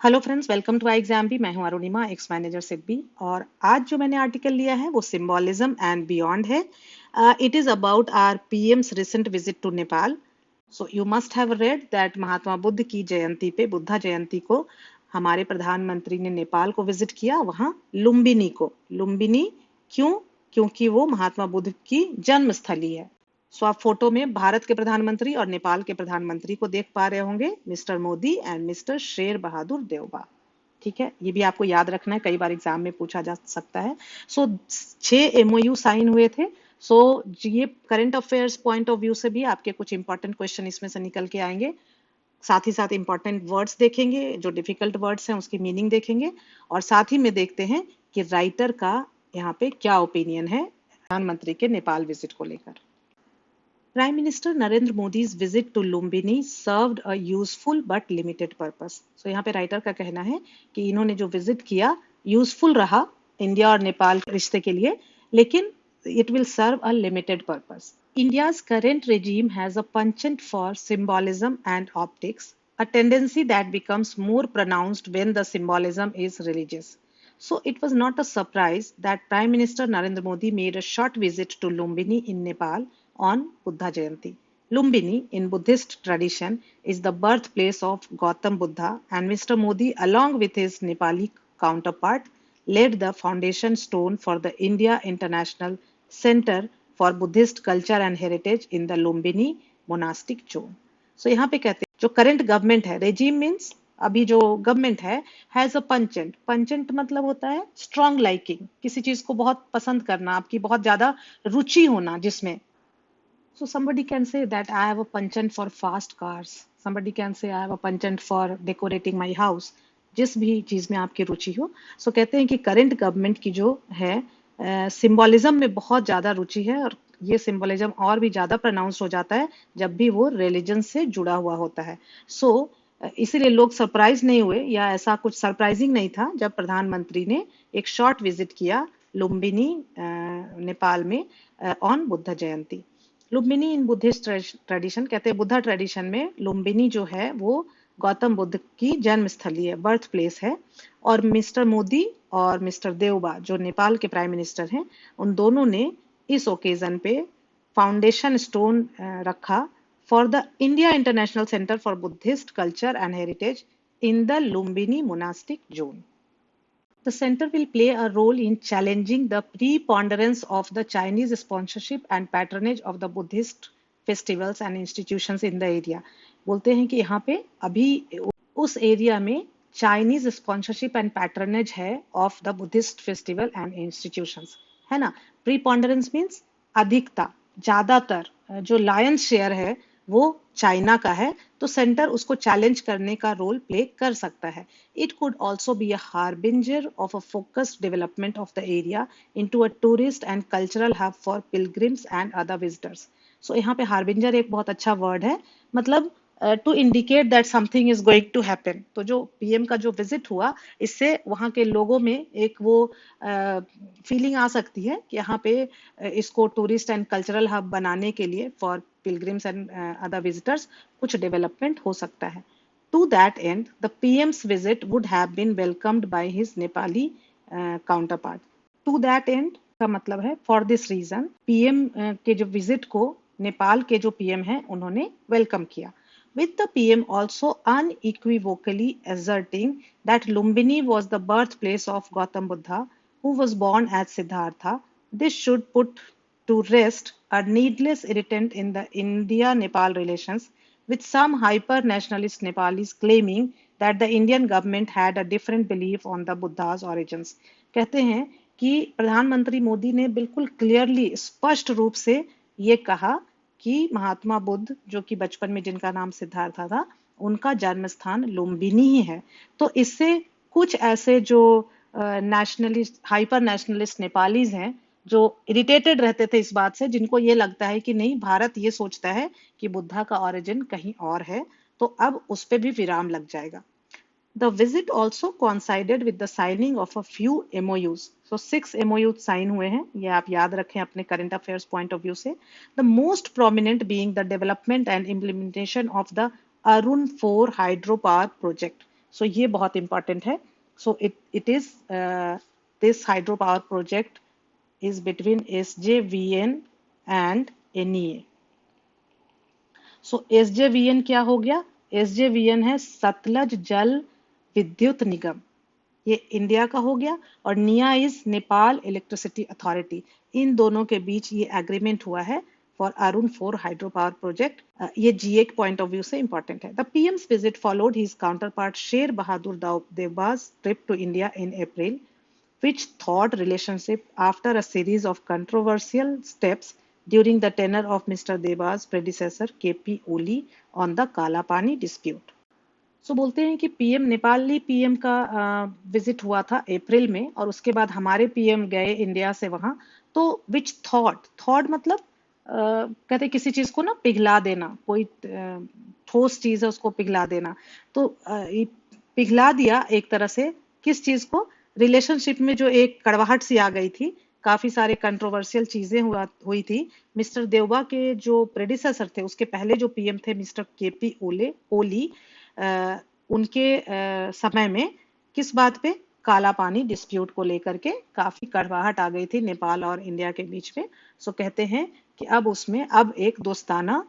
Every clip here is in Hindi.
Hello friends, welcome to I exam भी। मैं हूं अरुणिमा, एक्स मैनेजर सिडबी। और आज जो मैंने आर्टिकल लिया है वो सिंबोलिज्म एंड बियॉन्ड है। It is about our PM's recent visit to Nepal. So you must have read that Mahatma Buddha की जयंती पे, बुद्धा जयंती को, हमारे प्रधानमंत्री ने नेपाल को विजिट किया, वहां लुम्बिनी को। लुम्बिनी क्यों? क्योंकि वो महात्मा बुद्ध की जन्म स्थली है। सो आप फोटो में भारत के प्रधानमंत्री और नेपाल के प्रधानमंत्री को देख पा रहे होंगे, mister Modi and mister Sher Bahadur Deuba. ठीक है, ये भी आपको याद रखना है, कई बार एग्जाम में पूछा जा सकता है। सो 6 MOU साइन हुए थे। सो ये current affairs point of view से भी आपके कुछ इंपॉर्टेंट क्वेश्चन इसमें से निकल के आएंगे। साथ ही साथ इंपॉर्टेंट वर्ड्स देखेंगे, जो डिफिकल्ट वर्ड्स हैं उसकी मीनिंग देखेंगे, और साथ ही में देखते हैं कि राइटर का यहाँ पे क्या ओपिनियन है प्रधानमंत्री के नेपाल विजिट को लेकर। Prime Minister Narendra Modi's visit to Lumbini served a useful but limited purpose. So यहाँ पे राइटर का कहना है कि इन्होंने जो विजिट किया यूजफुल रहा इंडिया और नेपाल के रिश्ते के लिए, लेकिन it will serve a limited purpose. India's current regime has a penchant for symbolism and optics, a tendency that becomes more pronounced when the symbolism is religious. So it was not a surprise that Prime Minister Narendra Modi made a short visit to Lumbini in Nepal on Buddha Jayanti. Lumbini, in Buddhist tradition, is the birthplace of Gautam Buddha, and Mr. Modi, along with his Nepali counterpart, laid the foundation stone for the India International Center for Buddhist Culture and Heritage in the Lumbini Monastic Zone. So यहाँ पे कहते हैं जो करंट गवर्नमेंट है, रेजिम मीन्स अभी जो गवर्नमेंट है, हैज अ पंचेंट। पंचेंट मतलब होता है स्ट्रॉन्ग लाइकिंग, किसी चीज को बहुत पसंद करना, आपकी बहुत ज्यादा रुचि होना जिसमें। So somebody can say that I have a penchant for fast cars. Somebody can say I have a penchant for decorating my house. जिस भी चीज में आपकी रुचि हो। सो कहते हैं कि करंट गवर्नमेंट की जो है सिंबोलिज्म में बहुत ज्यादा रुचि है, और ये सिंबोलिज्म और भी ज्यादा प्रोनाउंस हो जाता है जब भी वो रिलीजन से जुड़ा हुआ होता है। सो इसीलिए लोग सरप्राइज नहीं हुए, या ऐसा कुछ सरप्राइजिंग नहीं था जब प्रधानमंत्री ने एक शॉर्ट विजिट किया लुम्बिनी नेपाल में on Buddha Jayanti. Lumbini in Buddhist tradition, कहते हैं बुद्धा ट्रेडिशन में लुम्बिनी जो है वो गौतम बुद्ध की जन्म स्थली है, बर्थ प्लेस है। और मिस्टर मोदी और मिस्टर देउबा जो नेपाल के प्राइम मिनिस्टर हैं, उन दोनों ने इस ओकेजन पे फाउंडेशन स्टोन रखा for the India international centre for Buddhist culture and heritage in the Lumbini monastic zone. The center will play a role in challenging the preponderance of the Chinese sponsorship and patronage of the Buddhist festivals and institutions in the area. बोलते हैं कि यहाँ पे अभी उस एरिया में चाइनीज स्पॉन्सरशिप एंड पैट्रनेज है of the Buddhist festival and institutions, है ना। प्रीपॉन्डरेंस मीन्स अधिकता, ज्यादातर, जो लायंस शेयर है वो चाइना का है, तो सेंटर उसको चैलेंज करने का रोल प्ले कर सकता है। It could also be a harbinger of a focused development of the area into a tourist and cultural hub for pilgrims and other visitors. So यहाँ पे हार्बिंजर एक बहुत अच्छा वर्ड है, मतलब to indicate that something is going to happen. तो जो पीएम का जो विजिट हुआ, इससे वहां के लोगों में एक वो फीलिंग आ सकती है कि यहाँ पे इसको टूरिस्ट एंड कल्चरल हब बनाने के लिए for pilgrims and other visitors कुछ डेवलपमेंट हो सकता है। To that end the PM's visit would have been welcomed by his Nepali counterpart. To that end का मतलब है फॉर दिस रीजन, पीएम के जो विजिट को नेपाल के जो पीएम हैं उन्होंने वेलकम किया, with the PM also unequivocally asserting that Lumbini was the birthplace of Gautam Buddha, who was born as Siddhartha. This should put to rest a needless irritant in the India-Nepal relations, with some hyper-nationalist Nepalis claiming that the Indian government had a different belief on the Buddha's origins. कहते हैं कि प्रधानमंत्री मोदी ने बिल्कुल क्लियरली, स्पष्ट रूप से ये कहा कि महात्मा बुद्ध, जो कि बचपन में जिनका नाम सिद्धार्था था, उनका जन्म स्थान लुम्बिनी ही है। तो इससे कुछ ऐसे जो नेशनलिस्ट, हाइपर नेशनलिस्ट नेपालीज हैं, जो इरिटेटेड रहते थे इस बात से, जिनको ये लगता है कि नहीं, भारत ये सोचता है कि बुद्धा का ओरिजिन कहीं और है, तो अब उस पर भी विराम लग जाएगा। The visit also coincided with the signing of a few MOUs. So 6 MOUs sign हुए हैं, ये आप याद रखें अपने current affairs point of view से। The most prominent being the development and implementation of the Arun 4 hydropower project. सो ये बहुत इंपॉर्टेंट है. So it is this hydro power project is between SJVN and NEA. So SJVN क्या हो गया? SJVN है सतलज जल विद्युत निगम, ये इंडिया का हो गया. और NEA is Nepal electricity authority. इन दोनों के बीच ये एग्रीमेंट हुआ है for Arun 4 hydro power project. ये जीए के पॉइंट ऑफ व्यू से इंपॉर्टेंट है. The PM's visit followed his counterpart Sher Bahadur Deuba's trip to India इन April, which thawed relationship after a series of controversial steps during the tenure of Mr. Deva's predecessor KP Oli on the Kala Pani dispute. सो बोलते हैं कि पीएम नेपाली पीएम का विजिट हुआ था अप्रैल में, और उसके बाद हमारे पीएम गए इंडिया से वहां. तो विच थॉट मतलब कहते किसी चीज को ना पिघला देना, कोई ठोस चीज है उसको पिघला देना. तो पिघला दिया एक तरह से किस चीज को? रिलेशनशिप में जो एक कड़वाहट सी आ गई थी, काफी सारे कंट्रोवर्शियल चीजें हुई थी. मिस्टर देवबा के जो प्रेडिसेसर थे, उसके पहले जो पीएम थे मिस्टर केपी ओली, उनके समय में किस बात पे? काला पानी डिस्प्यूट को लेकर के काफी कड़वाहट आ गई थी नेपाल और इंडिया के बीच में. सो कहते हैं कि अब उसमें एक दोस्ताना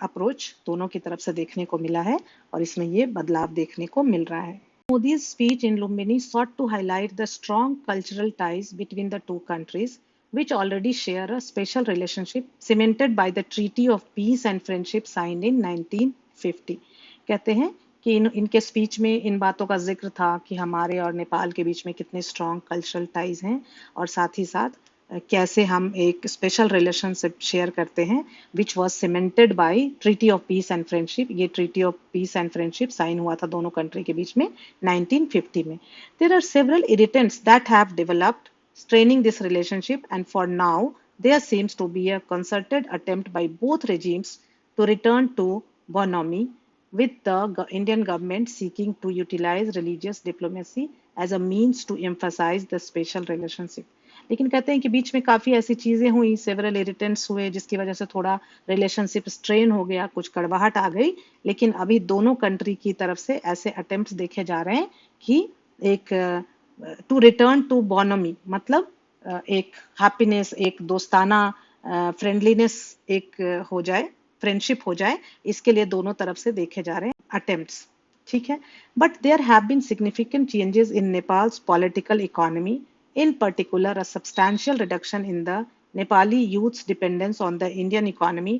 अप्रोच दोनों की तरफ से देखने को मिला है, और इसमें ये बदलाव देखने को मिल रहा है. Modi's speech in Lumbini sought to highlight the strong cultural ties between the two countries, which already share a special relationship cemented by the Treaty of Peace and Friendship signed in 1950. कहते हैं कि इनके स्पीच में इन बातों का जिक्र था कि हमारे और नेपाल के बीच में कितने स्ट्रॉन्ग कल्चरल टाइज हैं, और साथ ही साथ कैसे हम एक स्पेशल रिलेशनशिप शेयर करते हैं, which was cemented by treaty of peace and friendship. ये treaty of peace and friendship sign हुआ था दोनों कंट्री के बीच में 1950 में. There are several irritants that have developed straining this relationship, and for now there seems to be a concerted attempt by both regimes to return to bonhomie, with the Indian government seeking to utilize religious diplomacy as a means to emphasize the special relationship. लेकिन कहते हैं कि बीच में काफी ऐसी चीजें हुई, सेवरल इरिटेंट्स हुए, जिसकी वजह से थोड़ा रिलेशनशिप स्ट्रेन हो गया, कुछ कड़वाहट आ गई. लेकिन अभी दोनों कंट्री की तरफ से ऐसे अटेम्प्ट्स देखे जा रहे हैं कि एक टू रिटर्न टू बॉनमी, मतलब एक हैप्पीनेस, एक दोस्ताना फ्रेंडलीनेस एक हो जाए, फ्रेंडशिप हो जाए, इसके लिए दोनों तरफ से देखे जा रहे हैं अटेम्प्ट्स. ठीक है. But there have been significant changes in Nepal's political economy, in particular a substantial reduction in the Nepali youth's dependence on the Indian economy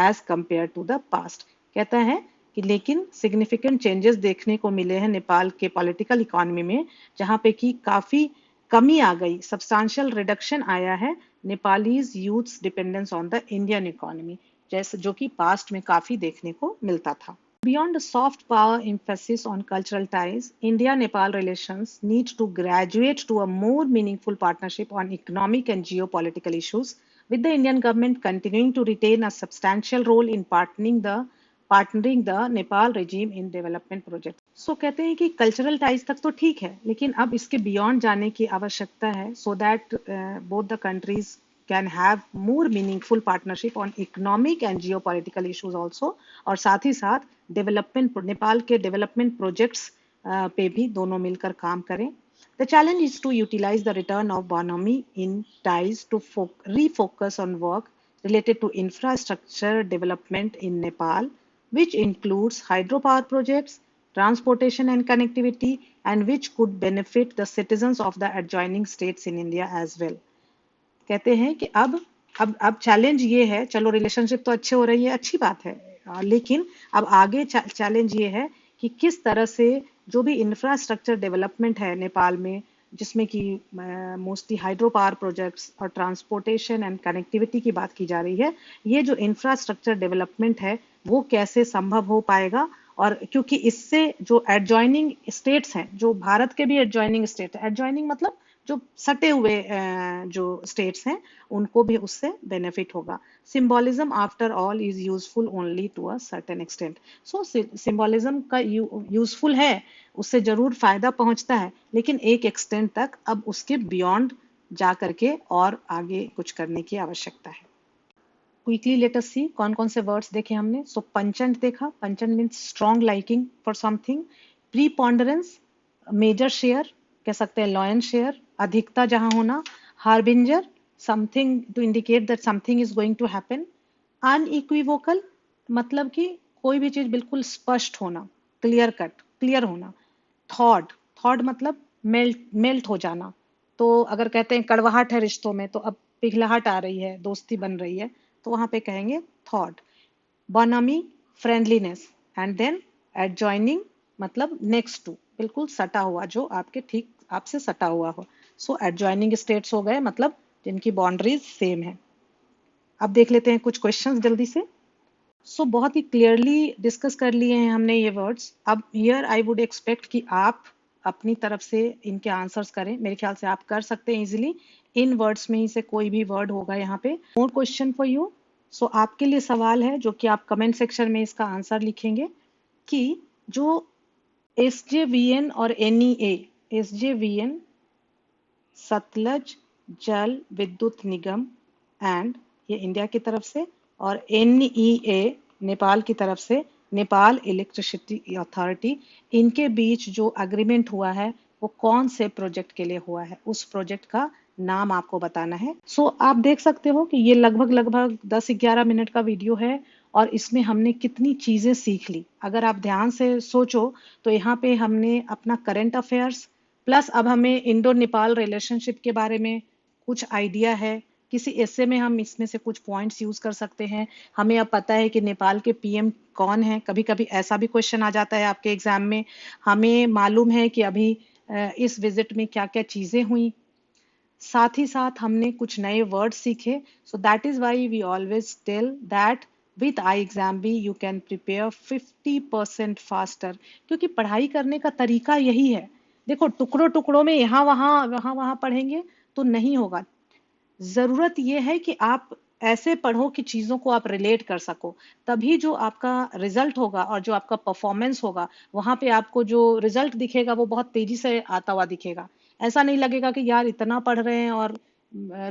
as compared to the past. कहता है कि लेकिन सिग्निफिकेंट चेंजेस देखने को मिले हैं नेपाल के पॉलिटिकल इकोनॉमी में, जहां पे कि काफी कमी आ गई, सब्सटेंशियल रिडक्शन आया है Nepalese youths dependence on the Indian economy, जैसे जो कि पास्ट में काफी देखने को मिलता था. Beyond a soft power emphasis on cultural ties, India-Nepal relations need to graduate to a more meaningful partnership on economic and geopolitical issues, with the Indian government continuing to retain a substantial role in partnering the Nepal regime in development projects. So कहते हैं कि cultural ties तक तो ठीक है, लेकिन अब इसके beyond जाने की आवश्यकता है, so that both the countries can have more meaningful partnership on economic and geopolitical issues also, और साथ ही साथ डेवलपमेंट, नेपाल के डेवलपमेंट प्रोजेक्ट्स पे भी दोनों मिलकर काम करें. The challenge is to utilize the return of bonhomie in ties to refocus on work related to infrastructure development in Nepal, which includes hydropower projects, transportation and connectivity, and which could benefit the citizens of the adjoining states in India as well. कहते हैं कि अब चैलेंज ये है, चलो रिलेशनशिप तो अच्छे हो रही है, अच्छी बात है, लेकिन अब आगे चैलेंज ये है कि किस तरह से जो भी इंफ्रास्ट्रक्चर डेवलपमेंट है नेपाल में, जिसमें कि मोस्टली हाइड्रो पावर प्रोजेक्ट्स और ट्रांसपोर्टेशन एंड कनेक्टिविटी की बात की जा रही है, ये जो इंफ्रास्ट्रक्चर डेवलपमेंट है वो कैसे संभव हो पाएगा. और क्योंकि इससे जो एडजॉइनिंग स्टेट्स हैं, जो भारत के भी एडजॉइनिंग स्टेट है, एडजॉइनिंग मतलब जो सटे हुए जो स्टेट्स हैं, उनको भी उससे बेनिफिट होगा. Symbolism after all is useful only to a certain extent. So symbolism का यूजफुल है, उससे जरूर फायदा पहुंचता है, लेकिन एक एक्सटेंट तक. अब उसके बियॉन्ड जा करके और आगे कुछ करने की आवश्यकता है. क्विकली लेट अस सी कौन कौन से वर्ड्स देखे हमने. सो पंचंट देखा. Penchant means strong liking for something. Preponderance major share कह सकते हैं, लॉयन शेयर, अधिकता जहां होना. Harbinger something to indicate that something is going to happen. Unequivocal मतलब कि कोई भी चीज बिल्कुल स्पष्ट होना, क्लियर कट, क्लियर होना. थॉड, थॉड मतलब मेल्ट हो जाना. तो अगर कहते हैं कड़वाहट है रिश्तों में, तो अब पिघलाहट आ रही है, दोस्ती बन रही है, तो वहां पे कहेंगे thaw. bonhomie friendliness. And then adjoining मतलब नेक्स्ट टू, बिल्कुल सटा हुआ, जो आपके ठीक आपसे सटा हुआ हो. सो adjoining स्टेट्स हो गए मतलब जिनकी बाउंड्रीज सेम है. अब देख लेते हैं कुछ क्वेश्चंस जल्दी से. सो बहुत ही क्लियरली डिस्कस कर लिए हैं हमने ये वर्ड्स. अब हियर आई वुड एक्सपेक्ट कि आप अपनी तरफ से इनके आंसर्स करें. मेरे ख्याल से आप कर सकते हैं इजीली. इन वर्ड्स में ही से कोई भी वर्ड होगा यहाँ पे. More question for you. So आपके लिए सवाल है जो कि आप कमेंट सेक्शन में इसका आंसर लिखेंगे कि जो SJVN और NEA, SJVN सतलज जल विद्युत निगम एंड ये इंडिया की तरफ से, और NEA नेपाल की तरफ से, नेपाल इलेक्ट्रिसिटी अथॉरिटी, इनके बीच जो अग्रीमेंट हुआ है वो कौन से प्रोजेक्ट के लिए हुआ है, उस प्रोजेक्ट का नाम आपको बताना है. सो आप देख सकते हो कि ये लगभग लगभग 10-11 मिनट का वीडियो है और इसमें हमने कितनी चीजें सीख ली. अगर आप ध्यान से सोचो तो यहाँ पे हमने अपना करंट अफेयर्स प्लस अब हमें इंडो नेपाल रिलेशनशिप के बारे में कुछ आइडिया है. किसी ऐसे में हम इसमें से कुछ पॉइंट्स यूज कर सकते हैं. हमें अब पता है कि नेपाल के PM कौन है. कभी कभी ऐसा भी क्वेश्चन आ जाता है आपके एग्जाम में. हमें मालूम है कि अभी इस विजिट में क्या क्या चीजें हुई. साथ ही साथ हमने कुछ नए वर्ड सीखे. So that is why we always tell that with I exam भी यू कैन प्रिपेयर 50% फास्टर. क्योंकि पढ़ाई करने का तरीका यही है. देखो टुकड़ों टुकड़ों में यहाँ वहां पढ़ेंगे तो नहीं होगा. जरूरत यह है कि आप ऐसे पढ़ो कि चीजों को आप रिलेट कर सको. तभी जो आपका रिजल्ट होगा और जो आपका परफॉर्मेंस होगा वहां पे आपको जो रिजल्ट दिखेगा वो बहुत तेजी से आता हुआ दिखेगा. ऐसा नहीं लगेगा कि यार इतना पढ़ रहे हैं और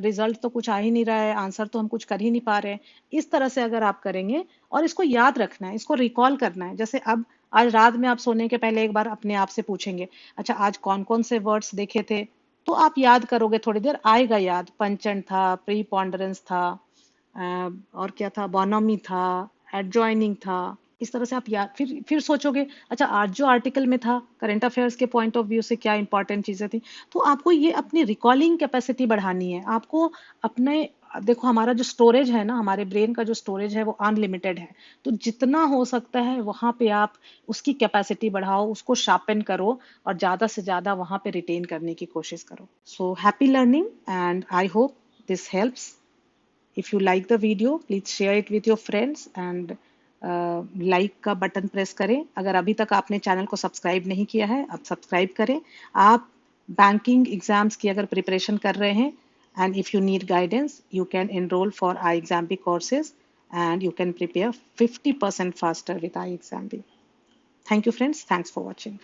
रिजल्ट तो कुछ आ ही नहीं रहा है, आंसर तो हम कुछ कर ही नहीं पा रहे हैं. इस तरह से अगर आप करेंगे और इसको याद रखना है, इसको रिकॉल करना है. जैसे अब आज रात में आप सोने के पहले एक बार अपने आप से पूछेंगे, अच्छा आज कौन कौन से वर्ड्स देखे थे, तो आप याद करोगे, थोड़ी देर आएगा याद. पंचन था, प्रीपॉन्डरेंस था, और क्या था, बोनोमी था, एडजॉइनिंग था. इस तरह से आप याद फिर सोचोगे अच्छा आज जो आर्टिकल में था करंट अफेयर्स के पॉइंट ऑफ व्यू से क्या इंपॉर्टेंट चीजें थी. तो आपको ये अपनी रिकॉलिंग कैपेसिटी बढ़ानी है. आपको अपने देखो हमारा जो स्टोरेज है ना, हमारे ब्रेन का जो स्टोरेज है वो अनलिमिटेड है. तो जितना हो सकता है वहां पे आप उसकी कैपेसिटी बढ़ाओ, उसको शार्पन करो और ज्यादा से ज्यादा वहां पे रिटेन करने की कोशिश करो. So happy learning and I hope this helps. If you like the video, please share it with your friends and like का बटन प्रेस करें. अगर अभी तक आपने चैनल को सब्सक्राइब नहीं किया है, आप सब्सक्राइब करें. आप बैंकिंग एग्जाम्स की अगर प्रिपरेशन कर रहे हैं and if you need guidance, you can enroll for iExamB courses and you can prepare 50% faster with iExamB. Thank you friends. Thanks for watching.